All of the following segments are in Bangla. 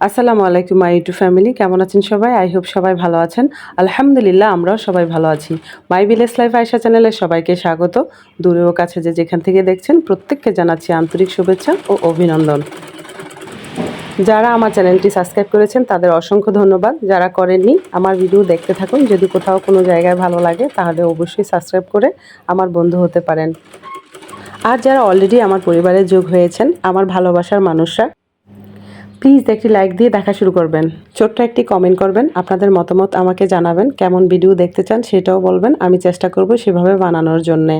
আসসালামু আলাইকুম মাই ইউটিউব ফ্যামিলি, কেমন আছেন সবাই? আই হোপ সবাই ভালো আছেন। আলহামদুলিল্লাহ, আমরাও সবাই ভালো আছি। মাই ভিলেজ লাইফ আয়েশা চ্যানেলে সবাইকে স্বাগত। দূরে ও কাছে যে যেখান থেকে দেখছেন প্রত্যেককে জানাচ্ছি আন্তরিক শুভেচ্ছা ও অভিনন্দন। যারা আমার চ্যানেলটি সাবস্ক্রাইব করেছেন তাদের অসংখ্য ধন্যবাদ। যারা করেননি আমার ভিডিও দেখতে থাকুন। যদি কোথাও কোনো জায়গায় ভালো লাগে তাহলে অবশ্যই সাবস্ক্রাইব করে আমার বন্ধু হতে পারেন। আর যারা অলরেডি আমার পরিবারে যোগ হয়েছেন, আমার ভালোবাসার মানুষরা, প্লিজ একটি লাইক দিয়ে দেখা শুরু করবেন। ছোট্ট একটি কমেন্ট করবেন, আপনাদের মতামত আমাকে জানাবেন। কেমন ভিডিও দেখতে চান সেটাও বলবেন, আমি চেষ্টা করব সেভাবে বানানোর জন্যে।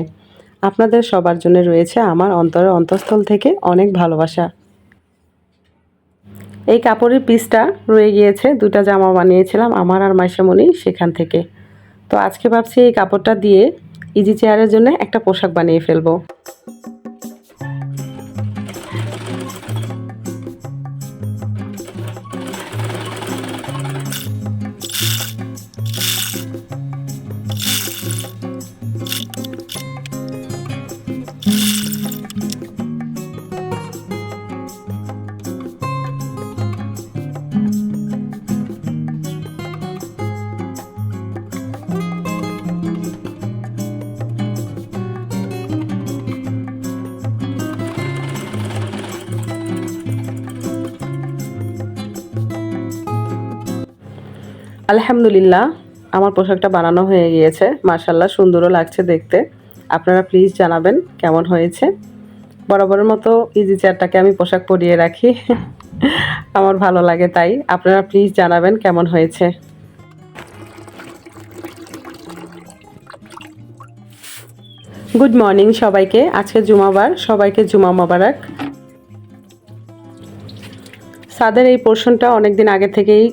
আপনাদের সবার জন্য রয়েছে আমার অন্তরের অন্তঃস্থল থেকে অনেক ভালোবাসা। এই কাপড়ের পিসটা রয়ে গিয়েছে, দুটা জামা বানিয়েছিলাম আমার আর মাইশামণি সেখান থেকে। তো আজকে ভাবছি এই কাপড়টা দিয়ে ইজি চেয়ারের জন্য একটা পোশাক বানিয়ে ফেলবো। আলহামদুলিল্লাহ, আমার পোশাকটা বানানো হয়ে গিয়েছে। মাশাআল্লাহ, সুন্দরও লাগছে দেখতে। আপনারা প্লিজ জানাবেন কেমন হয়েছে। বরাবরের মতো ইজি চেয়ারটাকে আমি পোশাক পরিয়ে রাখি আমার ভালো লাগে, তাই আপনারা প্লিজ জানাবেন কেমন হয়েছে। গুড মর্নিং সবাইকে। আজকে জুমাবার, সবাইকে জুমা মোবারক। ছাদের এই পোর্শনটা অনেকদিন আগে থেকেই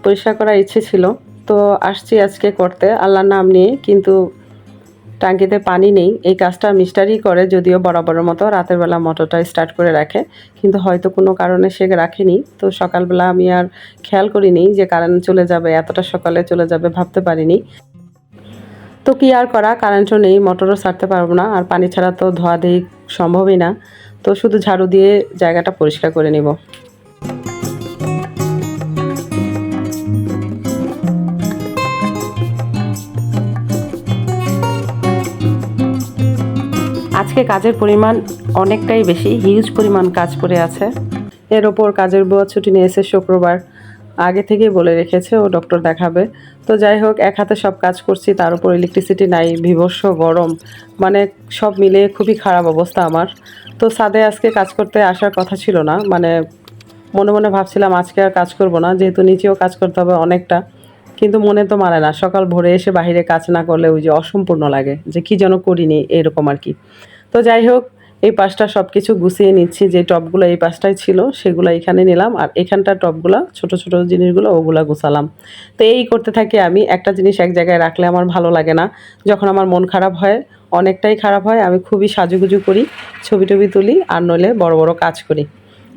পরিষ্কার করার ইচ্ছে ছিল, তো আসছি আজকে করতে আল্লাহর নাম নিয়ে। কিন্তু টাঙ্কিতে পানি নেই। এই কাজটা মিস্টারই করে, যদিও বরাবরের মতো রাতের বেলা মোটরটা স্টার্ট করে রাখে, কিন্তু হয়তো কোনো কারণে সে রাখেনি। তো সকালবেলা আমি আর খেয়াল করিনি যে কারেন্ট চলে যাবে, এতটা সকালে চলে যাবে ভাবতে পারিনি। তো কি আর করা, কারেন্টও নেই, মোটরও ছাড়তে পারবো না, আর পানি ছাড়া তো ধোয়া দেই সম্ভবই না। তো শুধু ঝাড়ু দিয়ে জায়গাটা পরিষ্কার করে নিব। আজকে কাজের পরিমাণ অনেকটাই বেশি, হিউজ পরিমাণ কাজ পড়ে আছে। এর ওপর কাজের বুয়া ছুটি নিয়েছে শুক্রবার, আগে থেকেই বলে রেখেছে ও ডক্টর দেখাবে। তো যাই হোক, এক হাতে সব কাজ করছি, তার উপর ইলেকট্রিসিটি নাই, বীভৎস গরম, মানে সব মিলে খুবই খারাপ অবস্থা আমার। তো ছাদে আজকে কাজ করতে আসার কথা ছিল না, মানে মনে মনে ভাবছিলাম আজকে আর কাজ করব না, যেহেতু নিচেও কাজ করতে হবে অনেকটা। কিন্তু মনে তো মানে না, সকাল ভোরে এসে বাহিরে কাজ না করলে ওই যে অসম্পূর্ণ লাগে, যে কি যেন করিনি এরকম আর কি। তো যাই হোক, এই পাশটা সব কিছু গুছিয়ে নিচ্ছি। যে টবগুলো এই পাশটায় ছিল সেগুলো এখানে নিলাম, আর এখানটার টবগুলো ছোট ছোট জিনিসগুলো ওগুলা গুছালাম। তো এই করতে থাকি আমি। একটা জিনিস এক জায়গায় রাখলে আমার ভালো লাগে না। যখন আমার মন খারাপ হয়, অনেকটাই খারাপ হয়, আমি খুবই সাজুগুজু করি, ছবি টবি তুলি, আর নইলে বড় বড় কাজ করি।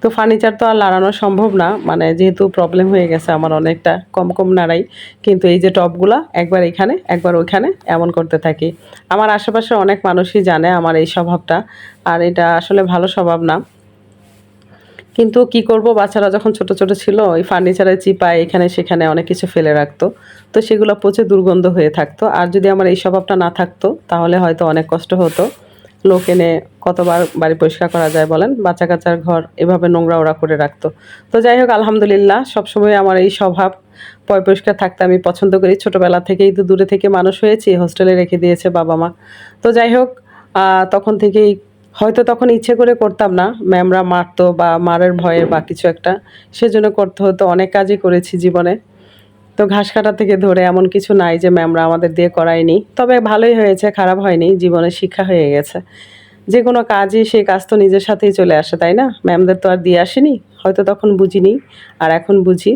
তো ফার্নিচার তো আর লাড়ানো সম্ভব না, মানে যেহেতু প্রবলেম হয়ে গেছে আমার অনেকটা, কম কম নাড়াই। কিন্তু এই যে টবগুলা একবার এখানে একবার ওইখানে এমন করতে থাকি। আমার আশেপাশে অনেক মানুষই জানে আমার এই স্বভাবটা, আর এটা আসলে ভালো স্বভাব না। কিন্তু কি করব, বাচ্চারা যখন ছোট ছোট ছিল ওই ফার্নিচারের চিপায় এখানে সেখানে অনেক কিছু ফেলে রাখতো, তো সেগুলো পচে দুর্গন্ধ হয়ে থাকতো। আর যদি আমার এই স্বভাবটা না থাকতো তাহলে হয়তো অনেক কষ্ট হতো। লোক এনে কতবার বাড়ি পরিষ্কার করা যায় বলেন, বাচ্চা কাচ্চার ঘর এভাবে নোংরা ওরা করে রাখতো। তো যাই হোক, আলহামদুলিল্লাহ, সবসময় আমার এই স্বভাব, পরিষ্কার থাকতে আমি পছন্দ করি। ছোটোবেলা থেকেই তো দূরে থেকে মানুষ হয়েছি, হোস্টেলে রেখে দিয়েছে বাবা মা। তো যাই হোক, তখন থেকেই হয়তো তখন ইচ্ছে করে করতাম না, ম্যামরা মারতো বা মারের ভয়ে বা কিছু একটা, সেজন্য করতে হতো। অনেক কাজই করেছি জীবনে। তো ঘাস কাটা থেকে ধরে এমন কিছু নাই যে ম্যামরা আমাদের দিয়ে করায়নি। তবে ভালোই হয়েছে, খারাপ হয়নি, জীবনের শিক্ষা হয়ে গেছে। যে কোনো কাজই, সেই কাজ তো নিজের সাথেই চলে আসে, তাই না? ম্যামদের তো আর দিয়ে আসেনি, হয়তো তখন বুঝিনি, আর এখন বুঝি।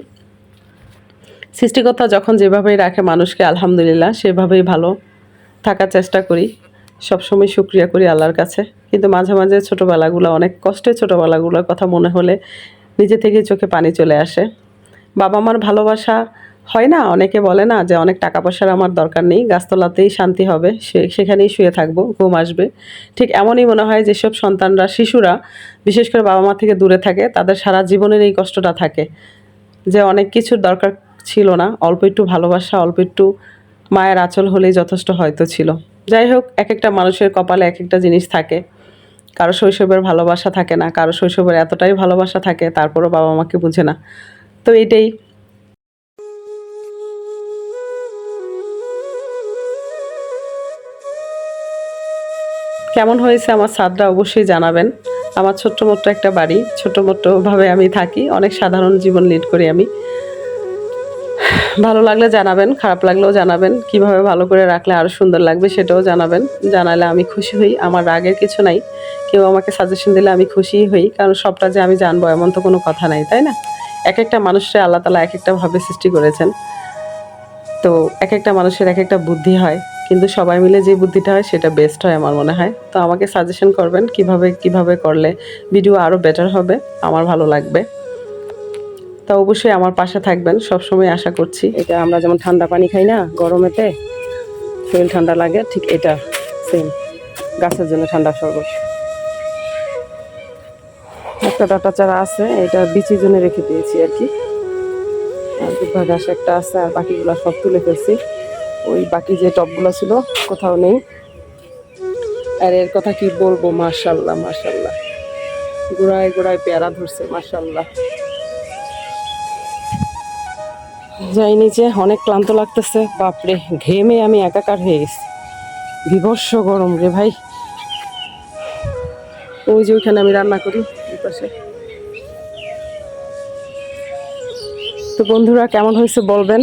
সৃষ্টিকর্তা যখন যেভাবেই রাখে মানুষকে, আলহামদুলিল্লাহ সেভাবেই ভালো থাকার চেষ্টা করি। সবসময় শুকরিয়া করি আল্লাহর কাছে। কিন্তু মাঝে মাঝে ছোটোবেলাগুলো, অনেক কষ্টের ছোটোবেলাগুলোর কথা মনে হলে নিজে থেকেই চোখে পানি চলে আসে। বাবা মার ভালোবাসা হয় না, অনেকে বলে না যে অনেক টাকা পয়সার আমার দরকার নেই, গাছতলাতেই শান্তি হবে, সেখানেই শুয়ে থাকবো, ঘুম আসবে। ঠিক এমনই মনে হয় যেসব সন্তানরা, শিশুরা বিশেষ করে বাবা মা থেকে দূরে থাকে, তাদের সারা জীবনের এই কষ্টটা থাকে। যে অনেক কিছুর দরকার ছিল না, অল্প একটু ভালোবাসা, অল্প একটু মায়ের আঁচল হলেই যথেষ্ট হয়তো ছিল। যাই হোক, এক একটা মানুষের কপালে এক একটা জিনিস থাকে। কারো শৈশবের ভালোবাসা থাকে না, কারো শৈশবের এতটাই ভালোবাসা থাকে তারপরও বাবা মাকে বুঝে না। তো এটাই। কেমন হয়েছে আমার ছাদটা অবশ্যই জানাবেন। আমার ছোট্ট মোট্ট একটা বাড়ি, ছোট্ট মোট্টভাবে আমি থাকি, অনেক সাধারণ জীবন লিড করি আমি। ভালো লাগলে জানাবেন, খারাপ লাগলেও জানাবেন, কিভাবে ভালো করে রাখলে আরও সুন্দর লাগবে সেটাও জানাবেন। জানালে আমি খুশি হই, আমার রাগের কিছু নাই। কেউ আমাকে সাজেশন দিলে আমি খুশিই হই, কারণ সবটা যে আমি জানবো এমন তো কোনো কথা নাই, তাই না? এক একটা মানুষকে আল্লাহ তাআলা এক একটা ভাবে সৃষ্টি করেছেন। তো এক একটা মানুষের এক একটা বুদ্ধি হয়, কিন্তু সবাই মিলে যে বুদ্ধিটা হয় সেটা বেস্ট হয় আমার মনে হয়। তো আমাকে সাজেশন করবেন কিভাবে করলে ভিডিও আরও বেটার হবে, আমার ভালো লাগবে। তা অবশ্যই আমার পাশে থাকবেন, সবসময় আশা করছি। এটা আমরা যেমন ঠান্ডা পানি খাই না গরমেতে, শরীর ঠান্ডা লাগে, ঠিক এটা সেম গাছের জন্য ঠান্ডা শরবত। একটা ডাটা চারা আছে, এটা বিচির জন্য রেখে দিয়েছি আর কি। আর দুর্ভা ঘাস একটা আছে, আর বাকিগুলো সব তুলে ফেলছি। ওই বাকি যে টবগুলো ছিল কোথাও নেই। আর এর কথা কি বলবো, মাশাল্লাহ মাশাল্লাহ, গোড়ায় গোড়ায় পেয়ারা ধরছে মাশাল্লাহ। যাই নিচে, অনেক ক্লান্ত লাগতেছে, বাপরে ঘেমে আমি একাকার হয়ে গেছি। বিভৎস গরম রে ভাই। ওই যে ওইখানে আমি রান্না করি ওই পাশে। তো বন্ধুরা কেমন হয়েছে বলবেন।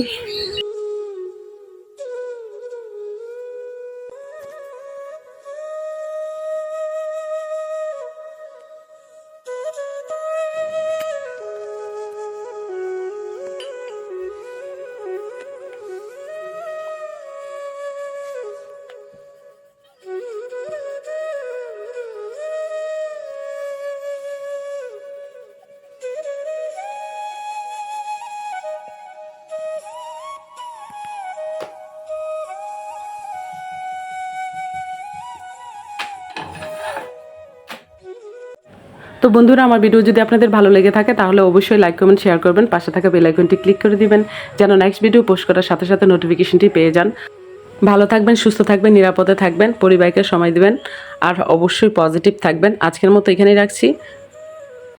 তো বন্ধুরা, আমার ভিডিও যদি আপনাদের ভালো লেগে থাকে তাহলে অবশ্যই লাইক কমেন্ট শেয়ার করবেন, পাশে থাকা বেল আইকনটি ক্লিক করে দিবেন যেন নেক্সট ভিডিও পোস্ট করার সাথে সাথে নোটিফিকেশনটি পেয়ে যান। ভালো থাকবেন, সুস্থ থাকবেন, নিরাপদে থাকবেন, পরিবারকে সময় দিবেন, আর অবশ্যই পজিটিভ থাকবেন। আজকের মতো এখানেই রাখছি।